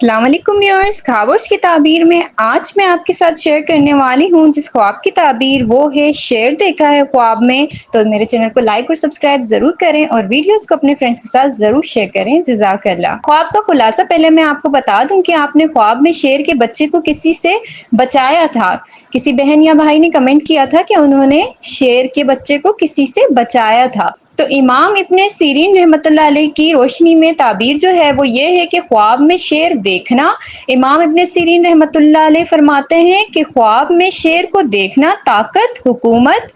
السلام علیکم ویورز، خوابوں کی تعبیر میں آج میں آپ کے ساتھ شیئر کرنے والی ہوں جس خواب کی تعبیر وہ ہے شیر دیکھا ہے خواب میں۔ تو میرے چینل کو لائک اور سبسکرائب ضرور کریں اور ویڈیوز کو اپنے فرینڈز کے ساتھ ضرور شیئر کریں، جزاک اللہ۔ خواب کا خلاصہ پہلے میں آپ کو بتا دوں کہ آپ نے خواب میں شیر کے بچے کو کسی سے بچایا تھا۔ کسی بہن یا بھائی نے کمنٹ کیا تھا کہ انہوں نے شیر کے بچے کو کسی سے بچایا تھا۔ تو امام ابن سیرین رحمۃ اللہ علیہ کی روشنی میں تعبیر جو ہے وہ یہ ہے کہ خواب میں شیر دیکھنا۔ امام ابن سیرین رحمۃ اللہ علیہ فرماتے ہیں کہ خواب میں شیر کو دیکھنا طاقت، حکومت،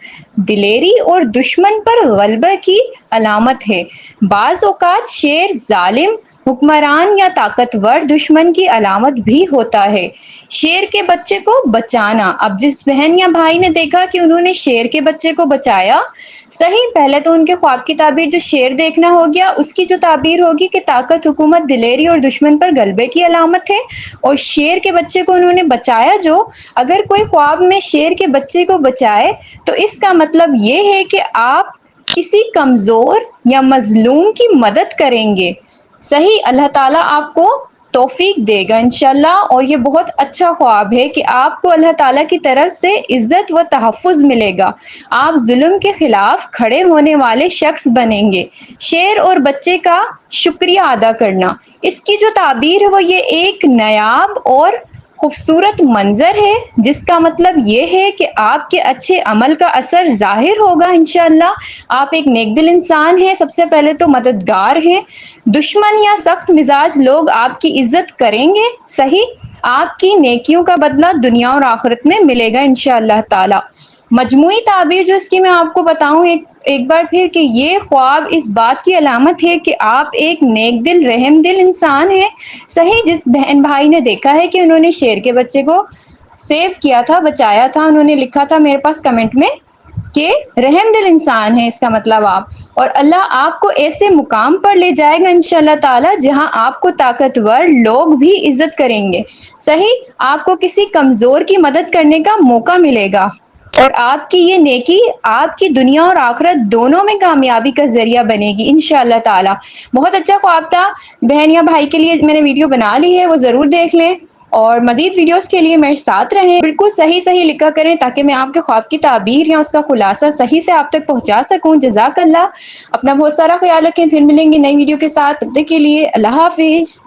دلیری اور دشمن پر غلبہ کی علامت ہے۔ بعض اوقات شیر ظالم حکمران یا طاقتور دشمن کی علامت بھی ہوتا ہے۔ شیر کے بچے کو بچانا۔ اب جس بہن یا بھائی نے دیکھا کہ انہوں نے شیر کے بچے کو بچایا، صحیح، پہلے تو ان کے خواب کی تعبیر جو شیر دیکھنا ہو گیا، اس کی جو تعبیر ہوگی کہ طاقت، حکومت، دلیری اور دشمن پر غلبے کی علامت ہے، اور شیر کے بچے کو انہوں نے بچایا۔ جو اگر کوئی خواب میں شیر کے بچے کو بچائے تو اس کا مطلب یہ ہے کہ آپ کسی کمزور یا مظلوم کی مدد کریں گے۔ صحیح، اللہ تعالیٰ آپ کو توفیق دے گا انشاءاللہ، اور یہ بہت اچھا خواب ہے کہ آپ کو اللہ تعالیٰ کی طرف سے عزت و تحفظ ملے گا، آپ ظلم کے خلاف کھڑے ہونے والے شخص بنیں گے۔ شیر اور بچے کا شکریہ ادا کرنا، اس کی جو تعبیر ہے وہ یہ ایک نایاب اور خوبصورت منظر ہے، جس کا مطلب یہ ہے کہ آپ کے اچھے عمل کا اثر ظاہر ہوگا انشاءاللہ۔ آپ ایک نیک دل انسان ہیں، سب سے پہلے تو مددگار ہیں۔ دشمن یا سخت مزاج لوگ آپ کی عزت کریں گے۔ صحیح، آپ کی نیکیوں کا بدلہ دنیا اور آخرت میں ملے گا انشاءاللہ تعالی۔ مجموعی تعبیر جو اس کی میں آپ کو بتاؤں ایک بار پھر کہ یہ خواب اس بات کی علامت ہے کہ آپ ایک نیک دل، رحم دل انسان ہیں۔ صحیح، جس بہن بھائی نے دیکھا ہے کہ انہوں نے شیر کے بچے کو سیو کیا تھا، بچایا تھا، انہوں نے لکھا تھا میرے پاس کمنٹ میں کہ رحم دل انسان ہے، اس کا مطلب آپ، اور اللہ آپ کو ایسے مقام پر لے جائے گا انشاءاللہ تعالی جہاں آپ کو طاقتور لوگ بھی عزت کریں گے۔ صحیح، آپ کو کسی کمزور کی مدد کرنے کا موقع ملے گا، اور آپ کی یہ نیکی آپ کی دنیا اور آخرت دونوں میں کامیابی کا ذریعہ بنے گی انشاءاللہ تعالی۔ بہت اچھا خواب تھا، بہن یا بھائی کے لیے میں نے ویڈیو بنا لی ہے، وہ ضرور دیکھ لیں، اور مزید ویڈیوز کے لیے میرے ساتھ رہیں۔ بالکل صحیح صحیح لکھا کریں تاکہ میں آپ کے خواب کی تعبیر یا اس کا خلاصہ صحیح سے آپ تک پہنچا سکوں۔ جزاک اللہ۔ اپنا بہت سارا خیال رکھیں، پھر ملیں گے نئی ویڈیو کے ساتھ، تب تک کے لیے اللہ حافظ۔